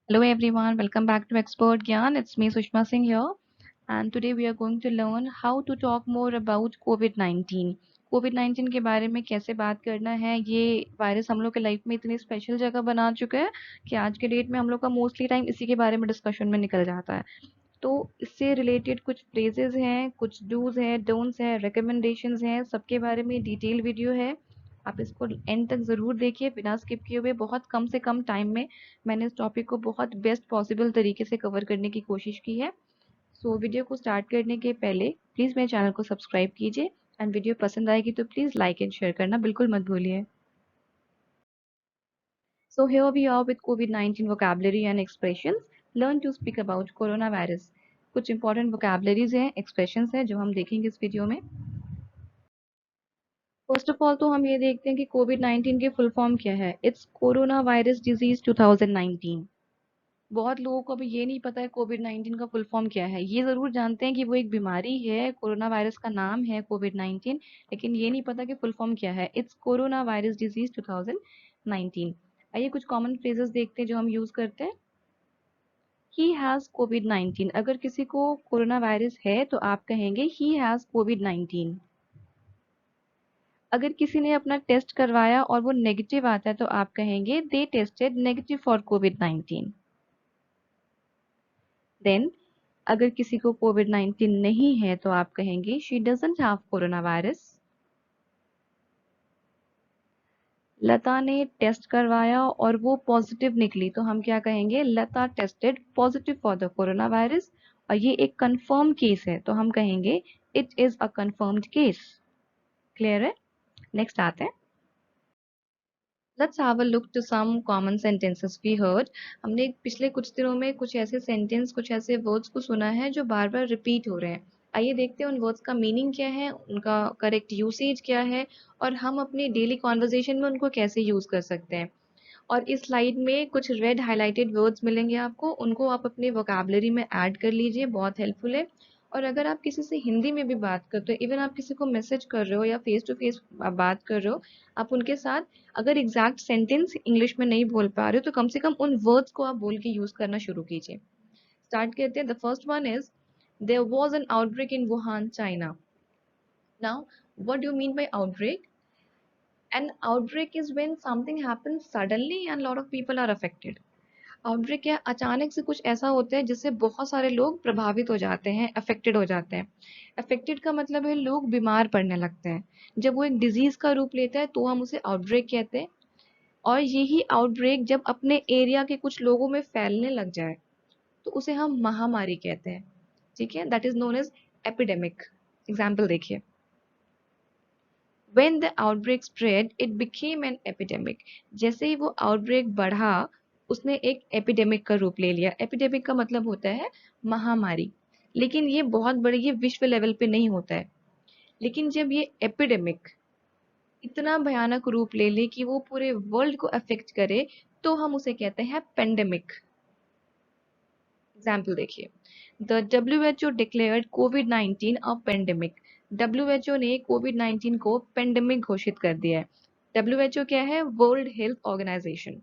Hello everyone, welcome back to Expert Gyan. It's me Sushma Singh here, and today we are going to learn how to talk more about COVID-19. Covid 19 के बारे में कैसे बात करना है। ये virus हम लोग के लाइफ में इतनी स्पेशल जगह बना चुका है कि आज के डेट में हम लोग का मोस्टली टाइम इसी के बारे में डिस्कशन में निकल जाता है। तो इससे रिलेटेड कुछ फ्रेजेस हैं, कुछ डूज हैं, डोंट्स हैं, रिकमेंडेशंस हैं, सबके बारे में डिटेल वीडियो है। आप इसको एंड तक ज़रूर देखिए बिना स्किप किए हुए। बहुत कम से कम टाइम में मैंने इस टॉपिक को बहुत बेस्ट पॉसिबल तरीके से कवर करने की कोशिश की है। सो वीडियो को स्टार्ट करने के पहले प्लीज़ मेरे चैनल को सब्सक्राइब कीजिए एंड वीडियो पसंद आएगी तो प्लीज़ लाइक एंड शेयर करना बिल्कुल मत भूलिए। So here we are with COVID-19 vocabulary and expressions. Learn to speak about coronavirus. कुछ important vocabularies हैं, expressions हैं जो हम देखेंगे इस वीडियो में। फर्स्ट ऑफ ऑल तो हम ये देखते हैं कि कोविड 19 की फुल फॉर्म क्या है। It's corona virus disease 2019। बहुत लोगों को अभी ये नहीं पता है कोविड 19 का फुल फॉर्म क्या है। ये जरूर जानते हैं कि वो एक बीमारी है, कोरोना वायरस का नाम है कोविड 19, लेकिन ये नहीं पता कि फुल फॉर्म क्या है। It's corona virus disease 2019। आइए कुछ कॉमन फ्रेजेस देखते हैं जो हम यूज करते हैं। He has Covid 19। अगर किसी को कोरोना वायरस है तो आप कहेंगे ही हैज कोविड 19। अगर किसी ने अपना टेस्ट करवाया और वो नेगेटिव आता है तो आप कहेंगे they tested negative for Covid 19। Then अगर किसी को कोविड 19 नहीं है तो आप कहेंगे she doesn't have corona virus. Lata ने टेस्ट करवाया और वो पॉजिटिव निकली तो हम क्या कहेंगे Lata tested positive for the corona virus. और ये एक कंफर्म केस है तो हम कहेंगे it is a confirmed case. Clear है? नेक्स्ट आते हैं। Let's have a look to some common sentences we heard. हमने पिछले कुछ दिनों में कुछ ऐसे सेंटेंस, कुछ ऐसे वर्ड्स को सुना है जो बार बार रिपीट हो रहे हैं। आइए देखते हैं उन वर्ड्स का मीनिंग क्या है, उनका करेक्ट यूसेज क्या है और हम अपने डेली कॉन्वर्जेशन में उनको कैसे यूज कर सकते हैं। और इस स्लाइड में कुछ रेड हाइलाइटेड वर्ड्स मिलेंगे आपको, उनको आप अपने वोकैबुलरी में ऐड कर लीजिए, बहुत हेल्पफुल है। और अगर आप किसी से हिंदी में भी बात करते हो, इवन आप किसी को मैसेज कर रहे हो या फेस टू फेस बात कर रहे हो, आप उनके साथ अगर एग्जैक्ट सेंटेंस इंग्लिश में नहीं बोल पा रहे हो तो कम से कम उन वर्ड्स को आप बोल के यूज करना शुरू कीजिए। स्टार्ट करते हैं। The first one is there was an outbreak in Wuhan, China. Now what do you mean by outbreak? An outbreak is when something happens suddenly and lot of people are affected. Outbreak क्या? अचानक से कुछ ऐसा होता है जिससे बहुत सारे लोग प्रभावित हो जाते हैं, अफेक्टेड हो जाते हैं। अफेक्टेड का मतलब है लोग बीमार पड़ने लगते हैं। जब वो एक डिजीज का रूप लेता है तो हम उसे आउटब्रेक कहते हैं। और यही आउटब्रेक जब अपने एरिया के कुछ लोगों में फैलने लग जाए तो उसे हम महामारी कहते हैं। ठीक है, that is known as epidemic. Example देखिए। When the outbreak spread, it became an epidemic. जैसे ही वो आउटब्रेक बढ़ा, उसने एक एपिडेमिक का रूप ले लिया। एपिडेमिक का मतलब होता है महामारी, लेकिन ये बहुत बड़ी, ये विश्व लेवल पे नहीं होता है। लेकिन जब ये एपिडेमिक इतना भयानक रूप ले ले कि वो पूरे वर्ल्ड को अफेक्ट करे तो हम उसे कहते हैं पेंडेमिक। एग्जाम्पल देखिए। The WHO declared Covid 19 a pandemic. WHO ने कोविड 19 को पेंडेमिक घोषित कर दिया है। WHO क्या है? World health organisation.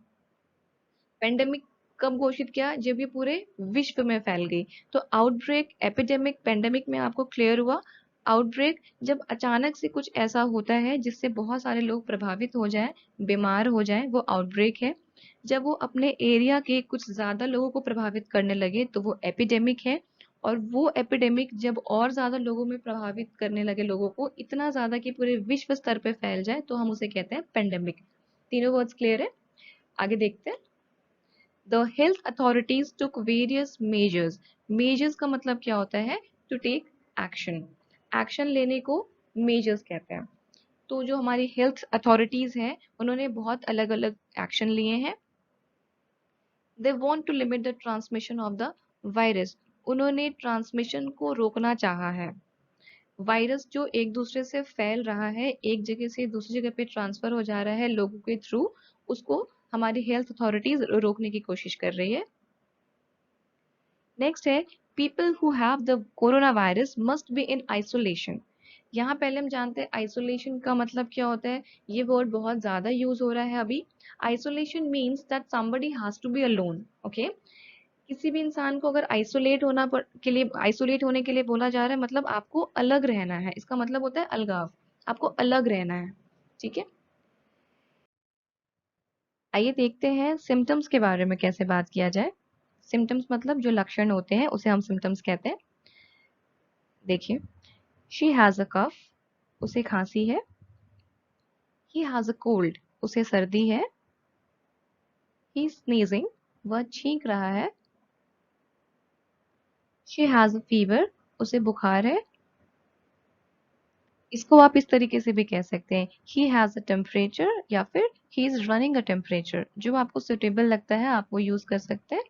पेंडेमिक कब घोषित किया? जब ये पूरे विश्व में फैल गई। तो आउटब्रेक, एपिडेमिक, पेंडेमिक में आपको क्लियर हुआ। आउटब्रेक जब अचानक से कुछ ऐसा होता है जिससे बहुत सारे लोग प्रभावित हो जाएं, बीमार हो जाएं, वो आउटब्रेक है। जब वो अपने एरिया के कुछ ज्यादा लोगों को प्रभावित करने लगे तो वो एपिडेमिक है। और वो एपिडेमिक जब और ज्यादा लोगों में प्रभावित करने लगे, लोगों को इतना ज्यादा कि पूरे विश्व स्तर पे फैल जाए, तो हम उसे कहते हैं पेंडेमिक। तीनों वर्ड्स क्लियर है? आगे देखते हैं। The health authorities took various measures. Measures का मतलब क्या होता है? To take action. Action लेने को measures कहते हैं। तो जो हमारी हेल्थ अथॉरिटीज हैं उन्होंने बहुत अलग अलग एक्शन लिए हैं। They want to limit the transmission of the virus. उन्होंने ट्रांसमिशन को रोकना चाहा है। वायरस जो एक दूसरे से फैल रहा है, एक जगह से दूसरी जगह पे ट्रांसफर हो जा रहा है लोगों के थ्रू, उसको हमारी हेल्थ अथॉरिटीज रोकने की कोशिश कर रही है। नेक्स्ट है people who have the corona virus must be in isolation. यहाँ पहले हम जानते हैं आइसोलेशन का मतलब क्या होता है। ये वर्ड बहुत ज्यादा यूज हो रहा है अभी। Isolation means that somebody has to be alone. Okay, किसी भी इंसान को अगर आइसोलेट होने के लिए बोला जा रहा है, मतलब आपको अलग रहना है, इसका मतलब होता है अलगाव, आपको अलग रहना है। ठीक है, आइए देखते हैं सिम्टम्स के बारे में कैसे बात किया जाए। सिम्टम्स मतलब जो लक्षण होते हैं उसे हम सिम्टम्स कहते हैं। देखिए, शी हैज अ कफ, उसे खांसी है। ही हैज अ कोल्ड, उसे सर्दी है। ही स्नीजिंग, वह छींक रहा है। शी हैज अ फीवर, उसे बुखार है। इसको आप इस तरीके से भी कह सकते हैं, ही हैज अ टेम्परेचर या फिर he is running a temperature. जो आपको सुटेबल लगता है आप वो यूज कर सकते हैं।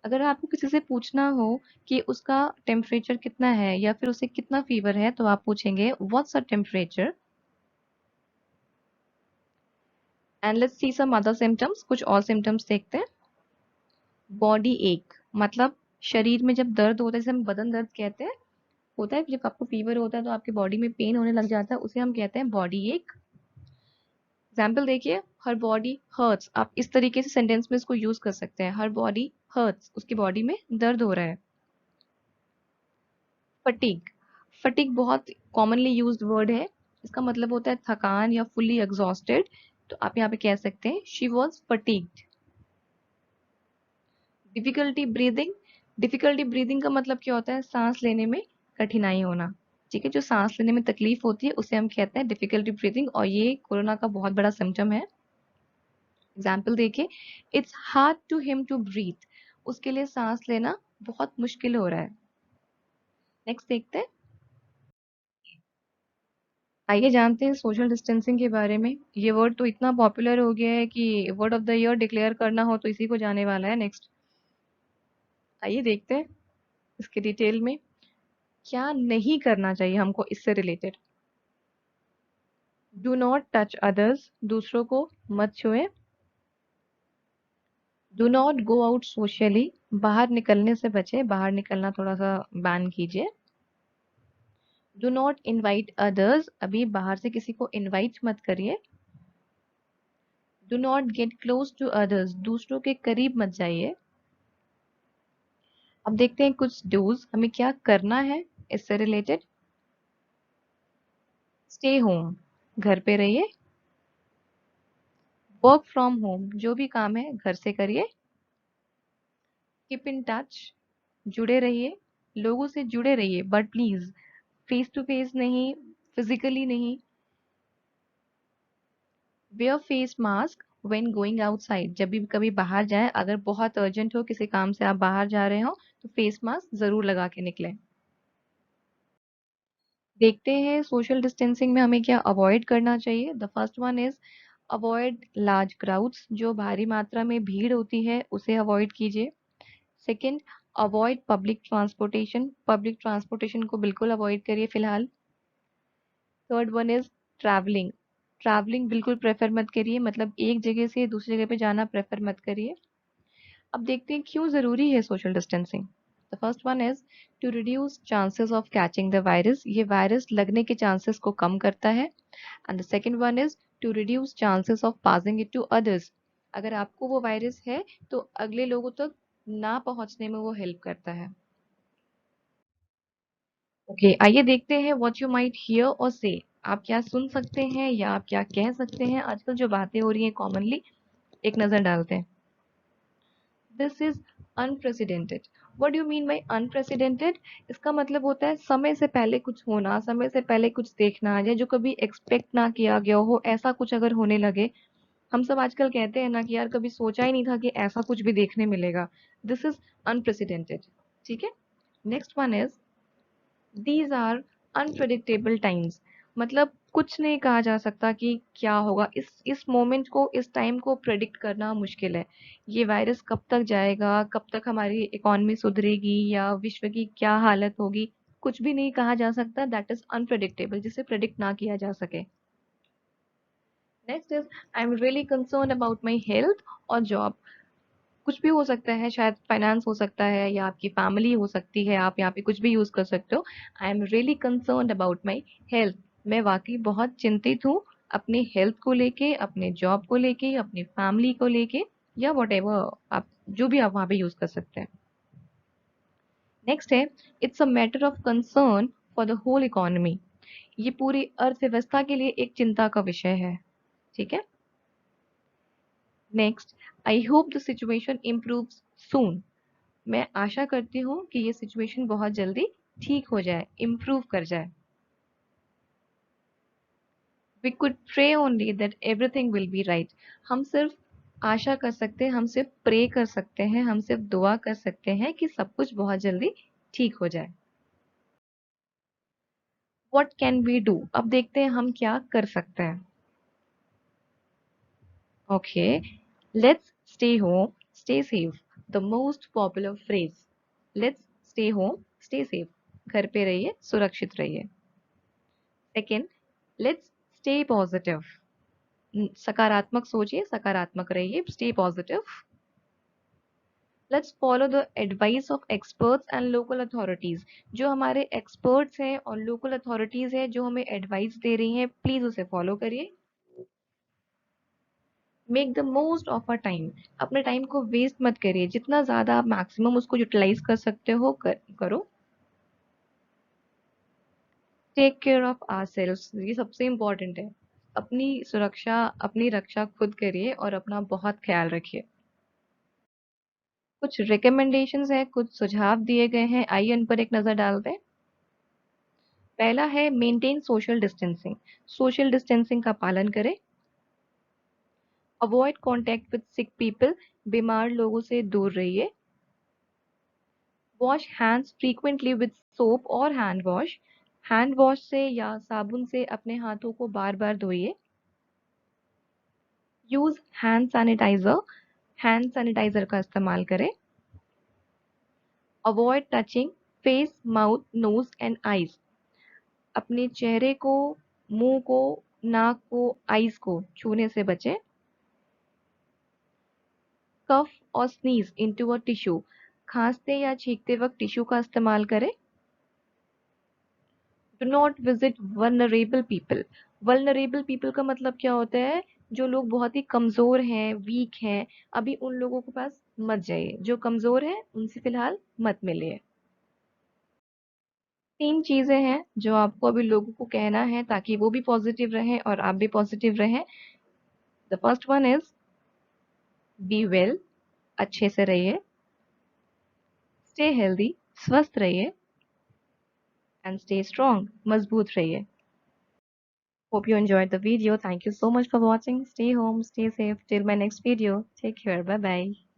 अगर आपको किसी से पूछना हो कि उसका टेम्परेचर कितना है या फिर उसे कितना फीवर है, तो आप पूछेंगे what's a temperature. And let's see some other symptoms, कुछ और सिम्टम्स देखते हैं। बॉडी एक, मतलब शरीर में जब दर्द होता है, जैसे हम बदन दर्द कहते हैं, होता है कि जब आपको फीवर होता है तो आपकी बॉडी में पेन होने लग जाता है, उसे हम कहते हैं बॉडी एक। एग्जाम्पल देखिए, हर बॉडी हर्ट्स, आप इस तरीके से सेंटेंस में इसको यूज कर सकते हैं, हर बॉडी हर्ट्स, उसकी बॉडी में दर्द हो रहा है। फटीग, फटीग बहुत कॉमनली यूज्ड वर्ड है, इसका मतलब होता है थकान या फुल्ली एग्जॉस्टेड। तो आप यहाँ पे कह सकते हैं she was fatigued. Difficulty breathing, difficulty breathing का मतलब क्या होता है, सांस लेने में कठिनाई होना। ठीक है, जो सांस लेने में तकलीफ होती है उसे हम कहते हैं डिफिकल्टी ब्रीदिंग, और ये कोरोना का बहुत बड़ा सिम्टम है। एग्जाम्पल देखिए, it's hard to him to breathe, उसके लिए सांस लेना बहुत मुश्किल हो रहा है। नेक्स्ट देखते हैं, आइए जानते हैं सोशल डिस्टेंसिंग के बारे में। ये वर्ड तो इतना पॉपुलर हो गया है कि word of the year declare करना हो तो इसी को जाने वाला है। नेक्स्ट आइए देखते हैं इसके डिटेल में, क्या नहीं करना चाहिए हमको इससे related. Do not touch others, दूसरों को मत छुए। Do not go out socially, बाहर निकलने से बचे, बाहर निकलना थोड़ा सा बैन कीजिए। डू नॉट इनवाइट अदर्स, अभी बाहर से किसी को इनवाइट मत करिए। Do not get close to others, दूसरों के करीब मत जाइए। अब देखते हैं कुछ डूज, हमें क्या करना है इससे रिलेटेड। स्टे होम, घर पे रहिए। वर्क फ्रॉम होम, जो भी काम है घर से करिए। कीप इन टच, जुड़े रहिए, लोगों से जुड़े रहिए, but please face to face नहीं, फिजिकली नहीं। Wear face mask when going outside, जब भी कभी बाहर जाए, अगर बहुत अर्जेंट हो, किसी काम से आप बाहर जा रहे हो, तो फेस मास्क जरूर लगा के निकलें। देखते हैं सोशल डिस्टेंसिंग में हमें क्या अवॉइड करना चाहिए। The first one is avoid large crowds, जो भारी मात्रा में भीड़ होती है उसे अवॉइड कीजिए। Second, avoid public transportation, public transportation को बिल्कुल अवॉइड करिए फिलहाल। Third one is travelling, travelling बिल्कुल प्रेफर मत करिए, मतलब एक जगह से दूसरी जगह पे जाना प्रेफर मत करिए। अब देखते हैं क्यों जरूरी है social distancing. The first one is to reduce chances of catching the virus, ये वायरस लगने के चांसेस को कम करता है। And the second one is to reduce chances of passing it to others, अगर आपको वो वायरस है तो अगले लोगों तक ना पहुंचने में वो हेल्प करता है। ओके, आइए देखते हैं व्हाट यू माइट हियर और से, आप क्या सुन सकते हैं या आप क्या कह सकते हैं आजकल जो बातें हो रही हैं कॉमनली। एक नजर डालते हैं। This is unprecedented. What do you mean bye unprecedented? इसका मतलब होता है समय से पहले कुछ होना, समय से पहले कुछ देखना, या जो कभी एक्सपेक्ट ना किया गया हो, ऐसा कुछ अगर होने लगे। हम सब आजकल कहते हैं ना कि यार कभी सोचा ही नहीं था कि ऐसा कुछ भी देखने मिलेगा। This is unprecedented. ठीक है, next one is these are unpredictable times, मतलब कुछ नहीं कहा जा सकता कि क्या होगा, इस मोमेंट को, इस टाइम को प्रेडिक्ट करना मुश्किल है। ये वायरस कब तक जाएगा, कब तक हमारी इकोनॉमी सुधरेगी या विश्व की क्या हालत होगी, कुछ भी नहीं कहा जा सकता। दैट इज अनप्रेडिक्टेबल, जिसे प्रेडिक्ट ना किया जा सके। Next is I am really concern about my health और जॉब। कुछ भी हो सकता है, शायद फाइनेंस हो सकता है या आपकी फैमिली हो सकती है, आप यहाँ पे कुछ भी यूज कर सकते हो। I am really concerned about my health. मैं वाकई बहुत चिंतित हूँ अपने हेल्थ को लेके, अपने जॉब को लेके, अपनी फैमिली को लेके, या वट आप जो भी आप वहाँ पे यूज कर सकते हैं। नेक्स्ट है, it's a matter of concern for the whole economy. ये पूरी अर्थव्यवस्था के लिए एक चिंता का विषय है। ठीक है। Next, I hope the situation improves soon. मैं आशा करती हूँ कि ये सिचुएशन बहुत जल्दी ठीक हो जाए, इम्प्रूव कर जाए। We could pray only that everything will be right. हम सिर्फ आशा कर सकते हैं, हम सिर्फ प्रे कर सकते हैं, हम सिर्फ दुआ कर सकते हैं कि सब कुछ बहुत जल्दी ठीक हो जाए। What can we do? अब देखते हैं हम क्या कर सकते हैं। Okay, let's stay home stay safe, the most popular phrase. Let's stay home stay safe, घर पे रहिए, सुरक्षित रहिए। सेकेंड, लेट्स स्टे पॉजिटिव, सकारात्मक सोचिए, सकारात्मक रहिए, stay positive. Let's follow the advice of experts and local authorities. जो हमारे एक्सपर्ट्स हैं और लोकल अथॉरिटीज हैं जो हमें एडवाइस दे रही हैं, प्लीज उसे फॉलो करिए। Make the most of a time, अपने टाइम को वेस्ट मत करिए, जितना ज्यादा आप मैक्सिमम उसको यूटिलाइज कर सकते हो करो। टेक केयर ऑफ आवरसेल्व्स, ये सबसे इम्पोर्टेंट है। अपनी सुरक्षा, अपनी रक्षा खुद करिए और अपना बहुत ख्याल रखिए। कुछ रिकमेंडेशंस है, कुछ सुझाव दिए गए हैं, आइए उन पर एक नजर डालते हैं। पहला है maintain social distancing, social distancing का पालन करें। Avoid contact with sick people, बीमार लोगों से दूर रहिए। Wash hands frequently with soap और हैंड वॉश, हैंड वॉश से या साबुन से अपने हाथों को बार बार धोइए। Use hand sanitiser, hand sanitiser का इस्तेमाल करें। Avoid touching face mouth nose and eyes, अपने चेहरे को, मुंह को, नाक को, आईज को छूने से बचें। कफ और स्नीज इनटू अ टिश्यू, खांसते या छींकते वक्त टिश्यू का इस्तेमाल करें। Do not visit vulnerable people, vulnerable people का मतलब क्या होता है? जो लोग बहुत ही कमजोर हैं, वीक हैं, अभी उन लोगों के पास मत जाइए। जो कमजोर है उनसे फिलहाल मत मिलिए। 3 चीजें हैं जो आपको अभी लोगों को कहना है ताकि वो भी पॉजिटिव रहें और आप भी पॉजिटिव रहें। The first one is be well, अच्छे से रहिए। स्टे हेल्दी, स्वस्थ रहिए। एंड स्टे स्ट्रॉन्ग, मजबूत रहिए। Hope you enjoyed the video. Thank you so much for watching. Stay home, stay safe. Till my next video. Take care. Bye bye.